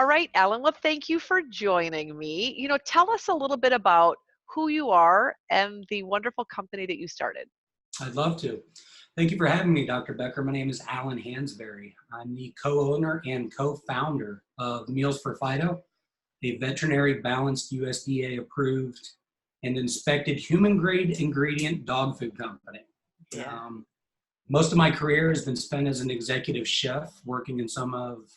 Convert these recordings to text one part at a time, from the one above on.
All right, Alan, well, thank you for joining me. Tell us a little bit about who you are and the wonderful company that you started. I'd love to. Thank you for having me, Dr. Becker. My name is Alan Hansbury. I'm the co-owner and co-founder of Meals for Fido, a veterinary-balanced USDA approved and inspected human-grade ingredient dog food company. Yeah. Most of my career has been spent as an executive chef, working in some of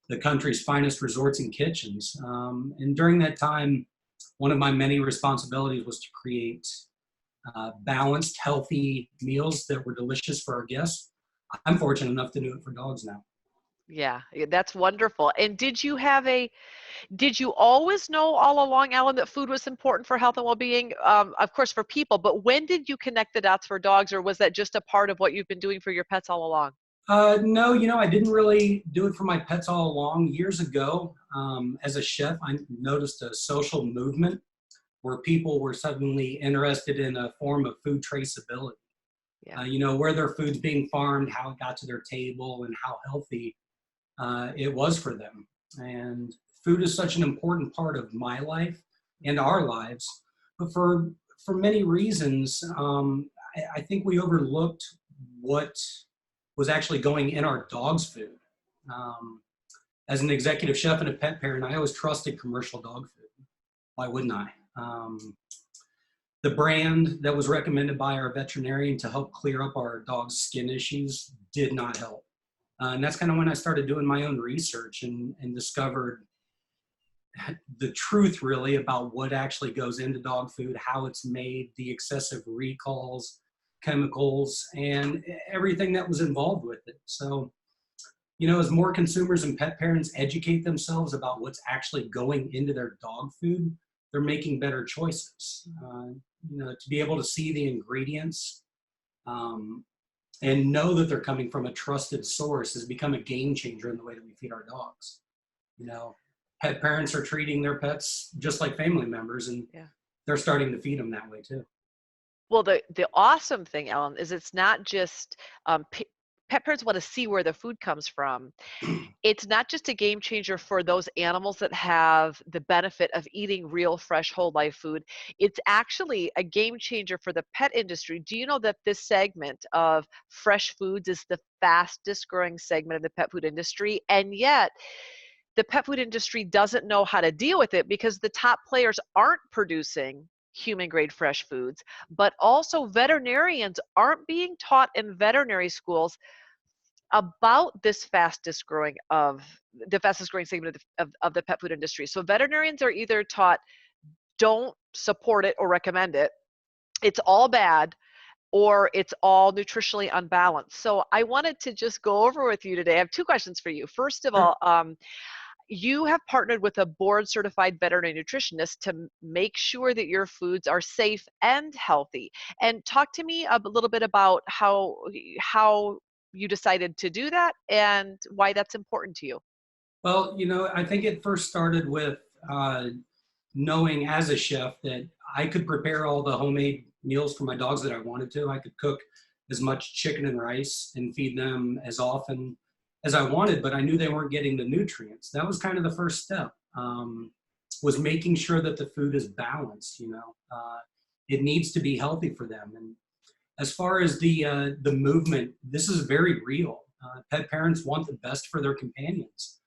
the country's finest resorts and kitchens. And during that time, one of my many responsibilities was to create balanced, healthy meals that were delicious for our guests. I'm fortunate enough to do it for dogs now. Yeah, that's wonderful. And did you always know all along, Alan, that food was important for health and well-being? Of course, for people, but when did you connect the dots for dogs, or was that just a part of what you've been doing for your pets all along? No, I didn't really do it for my pets all along. Years ago, as a chef, I noticed a social movement where people were suddenly interested in a form of food traceability. Yeah. Where their food's being farmed, how it got to their table, and how healthy it was for them. And food is such an important part of my life and our lives. But for many reasons, I think we overlooked what was actually going in our dog's food. As an executive chef and a pet parent, I always trusted commercial dog food. Why wouldn't I? The brand that was recommended by our veterinarian to help clear up our dog's skin issues did not help. And that's kind of when I started doing my own research and discovered the truth really about what actually goes into dog food, how it's made, the excessive recalls, chemicals, and everything that was involved with it. So, as more consumers and pet parents educate themselves about what's actually going into their dog food, they're making better choices. To be able to see the ingredients and know that they're coming from a trusted source has become a game changer in the way that we feed our dogs. Pet parents are treating their pets just like family members, and they're starting to feed them that way too. Well, the awesome thing, Ellen, is it's not just pet parents want to see where the food comes from. It's not just a game changer for those animals that have the benefit of eating real, fresh, whole life food. It's actually a game changer for the pet industry. Do you know that this segment of fresh foods is the fastest growing segment of the pet food industry? And yet, the pet food industry doesn't know how to deal with it because the top players aren't producing human grade fresh foods, but also veterinarians aren't being taught in veterinary schools about this fastest growing segment of the pet food industry. So veterinarians are either taught don't support it or recommend it, it's all bad, or it's all nutritionally unbalanced. So I wanted to just go over with you today. I have two questions for you. First of all, you have partnered with a board certified veterinary nutritionist to make sure that your foods are safe and healthy. And talk to me a little bit about how you decided to do that and why that's important to you. Well, I think it first started with knowing as a chef that I could prepare all the homemade meals for my dogs that I wanted to. I could cook as much chicken and rice and feed them as often as I wanted, but I knew they weren't getting the nutrients. That was kind of the first step, was making sure that the food is balanced. It needs to be healthy for them. And as far as the movement, this is very real. Pet parents want the best for their companions,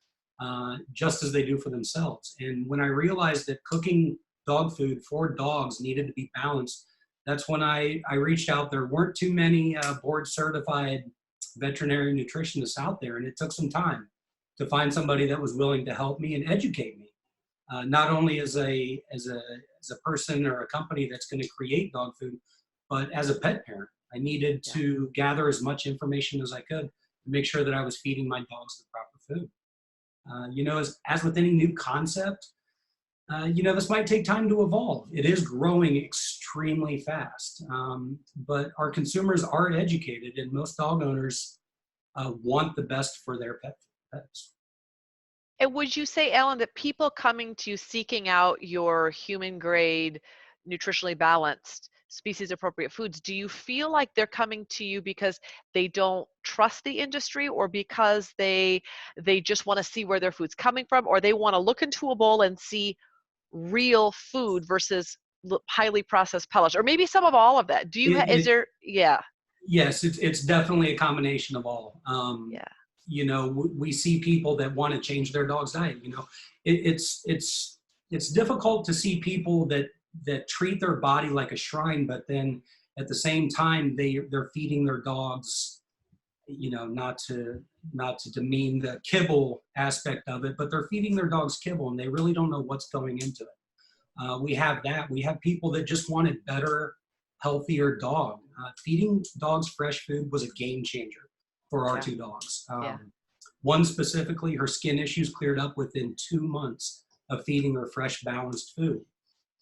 just as they do for themselves. And when I realized that cooking dog food for dogs needed to be balanced, that's when I reached out. There weren't too many board certified veterinary nutritionists out there, and it took some time to find somebody that was willing to help me and educate me, not only as a person or a company that's going to create dog food, but as a pet parent. I needed to gather as much information as I could to make sure that I was feeding my dogs the proper food. As with any new concept, this might take time to evolve. It is growing extremely fast, but our consumers are educated, and most dog owners want the best for their pets. And would you say, Alan, that people coming to you seeking out your human grade, nutritionally balanced species appropriate foods. Do you feel like they're coming to you because they don't trust the industry, or because they just want to see where their food's coming from, or they want to look into a bowl and see real food versus highly processed pellets, or maybe some of all of that? Do you It, is it, there yeah yes, it's definitely a combination of all. yeah We see people that want to change their dog's diet. It's difficult to see people that treat their body like a shrine, but then at the same time they're feeding their dogs, not to demean the kibble aspect of it, but they're feeding their dogs kibble and they really don't know what's going into it. We have people that just want a better, healthier dog. Feeding dogs fresh food was a game changer for our yeah two dogs. yeah One specifically, her skin issues cleared up within 2 months of feeding her fresh, balanced food.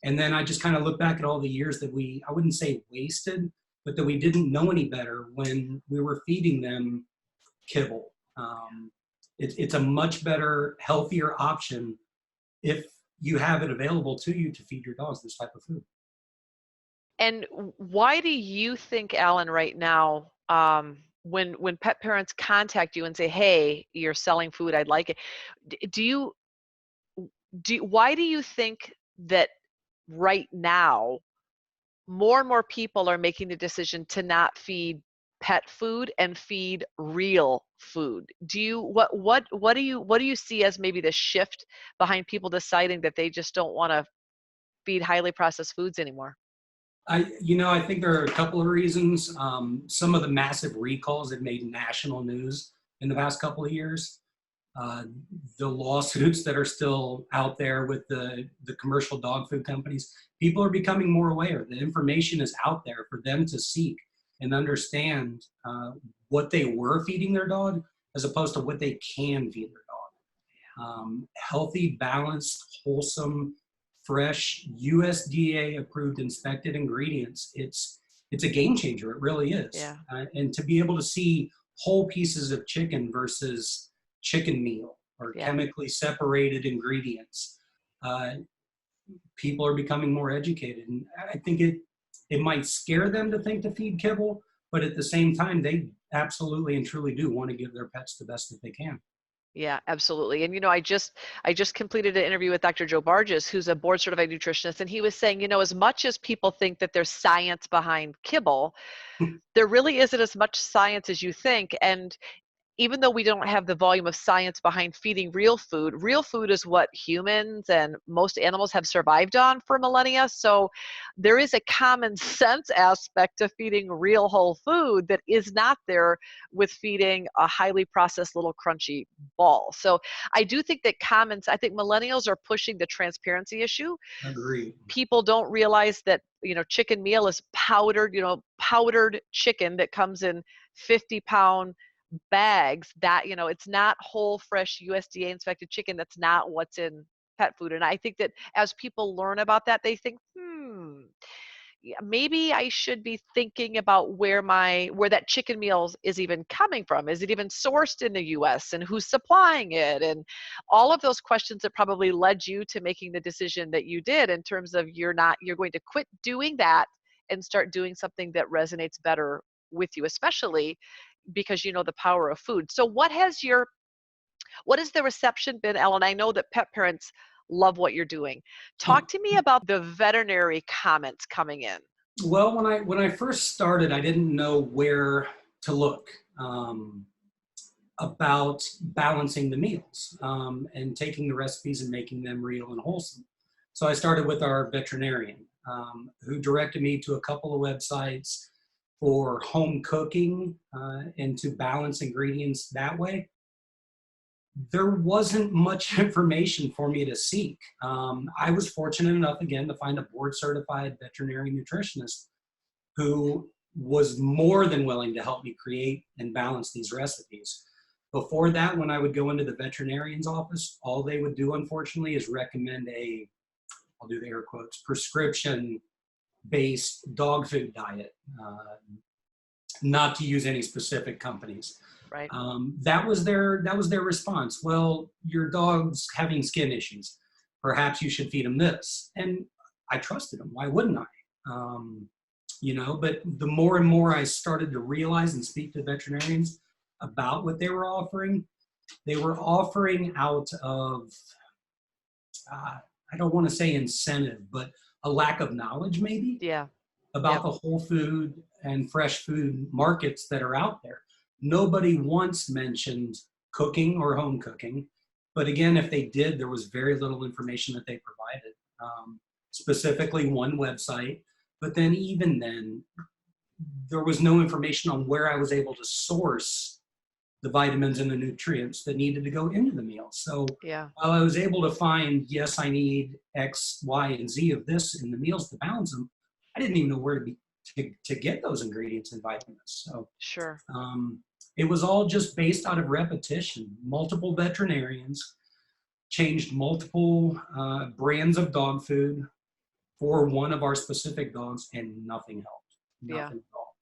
And then I just kind of look back at all the years that I wouldn't say wasted, but that we didn't know any better when we were feeding them kibble. It's a much better, healthier option if you have it available to you to feed your dogs this type of food. And why do you think, Alan, right now, when pet parents contact you and say, "Hey, you're selling food, I'd like it," do you why do you think that right now more and more people are making the decision to not feed pet food and feed real food? Do you what do you see as maybe the shift behind people deciding that they just don't want to feed highly processed foods anymore? I think there are a couple of reasons. Some of the massive recalls that made national news in the past couple of years, uh, the lawsuits that are still out there with the commercial dog food companies, people are becoming more aware. The information is out there for them to seek and understand what they were feeding their dog as opposed to what they can feed their dog. Healthy, balanced, wholesome, fresh, USDA approved inspected ingredients. It's a game changer. It really is. Yeah. And to be able to see whole pieces of chicken versus chicken meal or Yeah. chemically separated ingredients, uh, people are becoming more educated. And I think it might scare them to think to feed kibble, but at the same time, they absolutely and truly do want to give their pets the best that they can. Yeah, absolutely. And I just completed an interview with Dr. Joe Barges, who's a board certified nutritionist, and he was saying, as much as people think that there's science behind kibble, there really isn't as much science as you think. And even though we don't have the volume of science behind feeding real food is what humans and most animals have survived on for millennia. So there is a common sense aspect to feeding real whole food that is not there with feeding a highly processed little crunchy ball. So I do think that I think millennials are pushing the transparency issue. Agreed. People don't realize that, chicken meal is powdered chicken that comes in 50-pound bags, that it's not whole fresh USDA inspected chicken. That's not what's in pet food. And I think that as people learn about that, they think, yeah, maybe I should be thinking about where that chicken meal is even coming from. Is it even sourced in the US, and who's supplying it? And all of those questions that probably led you to making the decision that you did, in terms of you're going to quit doing that and start doing something that resonates better with you, especially because you know the power of food. So what has the reception been, Ellen? I know that pet parents love what you're doing. Talk to me about the veterinary comments coming in. Well, when I first started, I didn't know where to look about balancing the meals and taking the recipes and making them real and wholesome. So I started with our veterinarian, who directed me to a couple of websites for home cooking and to balance ingredients that way. There wasn't much information for me to seek. I was fortunate enough, again, to find a board certified veterinary nutritionist who was more than willing to help me create and balance these recipes. Before that, when I would go into the veterinarian's office, all they would do, unfortunately, is recommend I'll do the air quotes, prescription based dog food diet, not to use any specific companies. Right. That was their response. Well, your dog's having skin issues. Perhaps you should feed him this. And I trusted them. Why wouldn't I? But the more and more I started to realize and speak to veterinarians about what they were offering out of, I don't want to say incentive, but a lack of knowledge maybe Yeah. about Yep. the whole food and fresh food markets that are out there. Nobody once mentioned cooking or home cooking. But again, if they did, there was very little information that they provided, specifically one website. But then even then, there was no information on where I was able to source the vitamins and the nutrients that needed to go into the meal. So Yeah. while I was able to find, yes, I need X, Y, and Z of this in the meals to balance them, I didn't even know where to get those ingredients and vitamins. So Sure. it was all just based out of repetition. Multiple veterinarians changed multiple brands of dog food for one of our specific dogs, and nothing helped. Yeah. Nothing at all.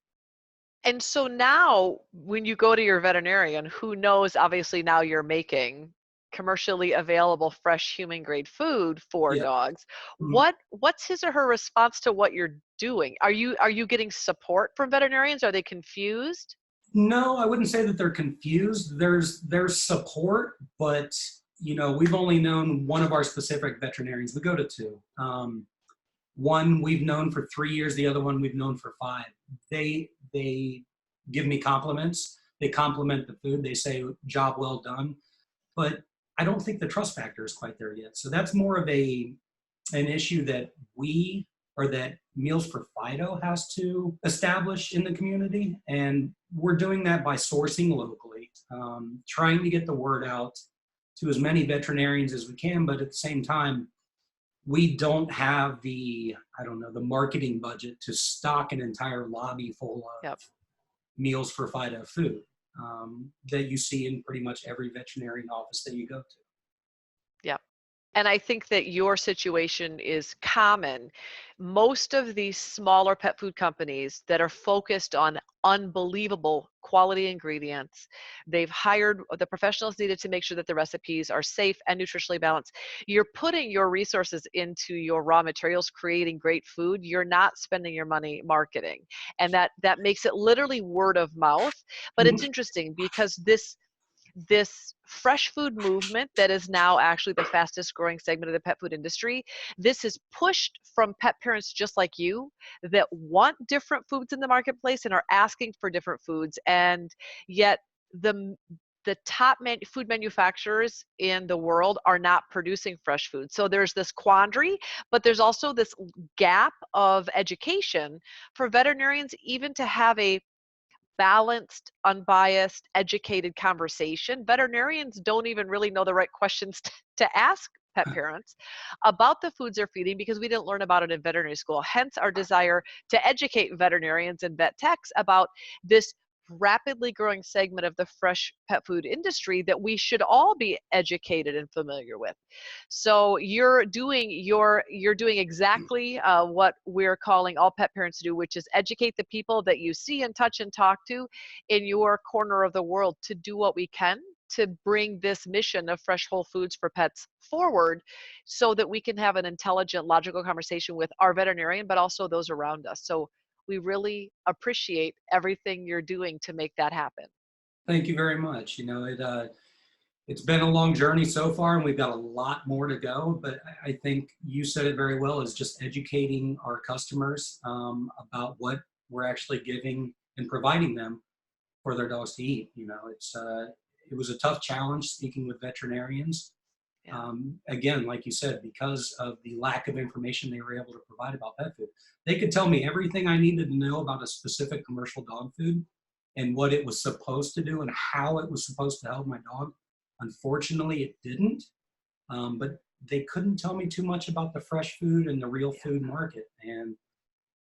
And so now when you go to your veterinarian, who knows, obviously now you're making commercially available fresh human grade food for Yeah. dogs. Mhm. What's his or her response to what you're doing? Are you getting support from veterinarians? Are they confused? No, I wouldn't say that they're confused. There's support, but we've only known one of our specific veterinarians. We go to two. One we've known for 3 years. The other one we've known for 5. They give me compliments. They compliment the food. They say job well done. But I don't think the trust factor is quite there yet. So that's more of an issue that that Meals for Fido has to establish in the community. And we're doing that by sourcing locally, trying to get the word out to as many veterinarians as we can. But at the same time, we don't have the marketing budget to stock an entire lobby full of Yep. Meals for Fido food that you see in pretty much every veterinarian office that you go to. Yep. And I think that your situation is common. Most of these smaller pet food companies that are focused on unbelievable quality ingredients, they've hired the professionals needed to make sure that the recipes are safe and nutritionally balanced. You're putting your resources into your raw materials, creating great food. You're not spending your money marketing. And that makes it literally word of mouth. But it's interesting because this fresh food movement that is now actually the fastest growing segment of the pet food industry, this is pushed from pet parents just like you that want different foods in the marketplace and are asking for different foods. And yet the top food manufacturers in the world are not producing fresh food. So there's this quandary, but there's also this gap of education for veterinarians even to have a balanced, unbiased, educated conversation. Veterinarians don't even really know the right questions to ask pet parents about the foods they're feeding because we didn't learn about it in veterinary school. Hence our desire to educate veterinarians and vet techs about this rapidly growing segment of the fresh pet food industry that we should all be educated and familiar with. So you're doing exactly what we're calling all pet parents to do, which is educate the people that you see and touch and talk to in your corner of the world to do what we can to bring this mission of fresh whole foods for pets forward so that we can have an intelligent, logical conversation with our veterinarian, but also those around us. So we really appreciate everything you're doing to make that happen. Thank you very much. It's been a long journey so far, and we've got a lot more to go. But I think you said it very well: is just educating our customers about what we're actually giving and providing them for their dogs to eat. It was a tough challenge speaking with veterinarians. Yeah. Again, like you said, because of the lack of information they were able to provide about pet food, they could tell me everything I needed to know about a specific commercial dog food and what it was supposed to do and how it was supposed to help my dog. Unfortunately, it didn't. But they couldn't tell me too much about the fresh food and the real food market. And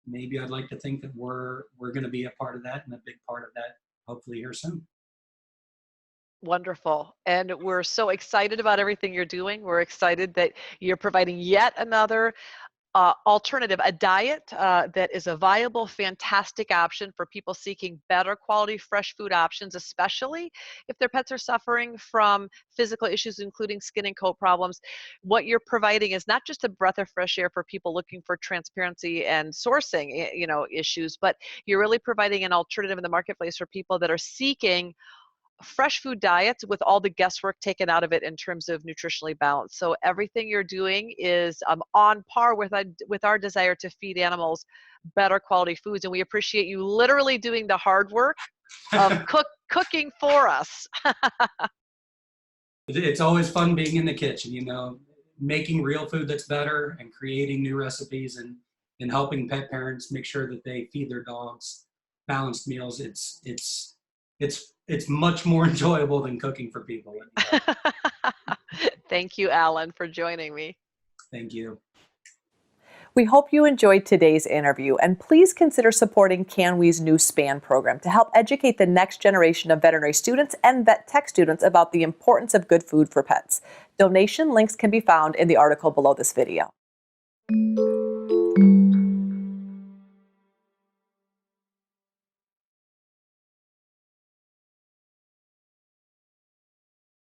maybe I'd like to think that we're going to be a part of that and a big part of that, hopefully here soon. Wonderful. And we're so excited about everything you're doing. We're excited that you're providing yet another alternative, a diet that is a viable, fantastic option for people seeking better quality fresh food options, especially if their pets are suffering from physical issues, including skin and coat problems. What you're providing is not just a breath of fresh air for people looking for transparency and sourcing, issues, but you're really providing an alternative in the marketplace for people that are seeking fresh food diets with all the guesswork taken out of it in terms of nutritionally balanced. So everything you're doing is on par with our desire to feed animals better quality foods, and we appreciate you literally doing the hard work of cooking for us. It's always fun being in the kitchen, making real food that's better and creating new recipes and helping pet parents make sure that they feed their dogs balanced meals. It's much more enjoyable than cooking for people. Thank you, Alan, for joining me. Thank you. We hope you enjoyed today's interview, and please consider supporting CanWe's new SPAN program to help educate the next generation of veterinary students and vet tech students about the importance of good food for pets. Donation links can be found in the article below this video.